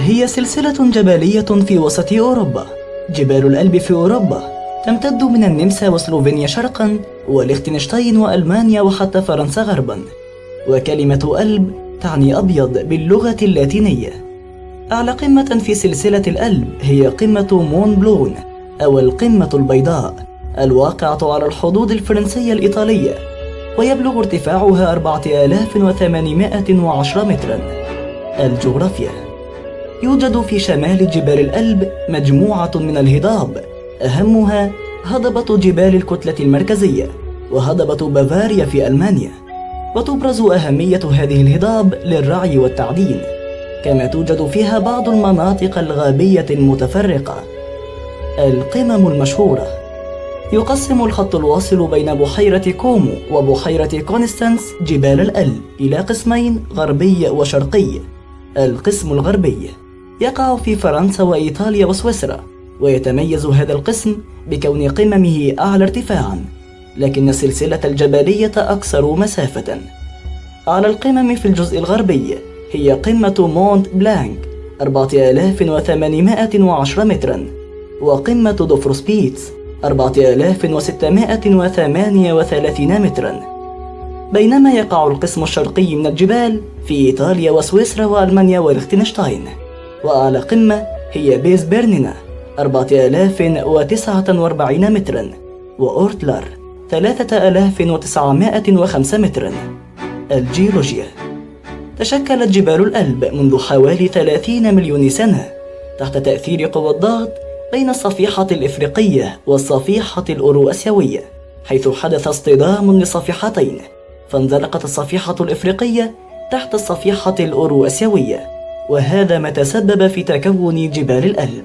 هي سلسلة جبلية في وسط أوروبا. جبال الألب في أوروبا تمتد من النمسا وسلوفينيا شرقا وليختنشتاين وألمانيا وحتى فرنسا غربا. وكلمة ألب تعني أبيض باللغة اللاتينية. أعلى قمة في سلسلة الألب هي قمة مون بلون أو القمة البيضاء، الواقعة على الحدود الفرنسية الإيطالية، ويبلغ ارتفاعها 4810 مترا. الجغرافيا: يوجد في شمال جبال الألب مجموعة من الهضاب، أهمها هضبة جبال الكتلة المركزية وهضبة بافاريا في ألمانيا. وتبرز أهمية هذه الهضاب للرعي والتعدين، كما توجد فيها بعض المناطق الغابية المتفرقة. القمم المشهورة: يقسم الخط الواصل بين بحيرة كومو وبحيرة كونستانس جبال الألب إلى قسمين، غربي وشرقي. القسم الغربي يقع في فرنسا وإيطاليا وسويسرا، ويتميز هذا القسم بكون قممه أعلى ارتفاعا، لكن السلسلة الجبلية أكثر مسافة. على القمم في الجزء الغربي هي قمة مونت بلانك 4810 مترا، وقمة دوفروسبيتس 4638 مترا. بينما يقع القسم الشرقي من الجبال في إيطاليا وسويسرا وألمانيا وليختنشتاين. وأعلى قمة هي بيز بيرنينا 4049 مترا، وأورتلر 3905 مترا. الجيولوجيا: تشكلت جبال الألب منذ حوالي 30 مليون سنة تحت تأثير قوى الضغط بين الصفيحة الإفريقية والصفيحة الأورو-أسيوية، حيث حدث اصطدام لصفيحتين، فانزلقت الصفيحة الإفريقية تحت الصفيحة الأورو-أسيوية، وهذا ما تسبب في تكون جبال الألب.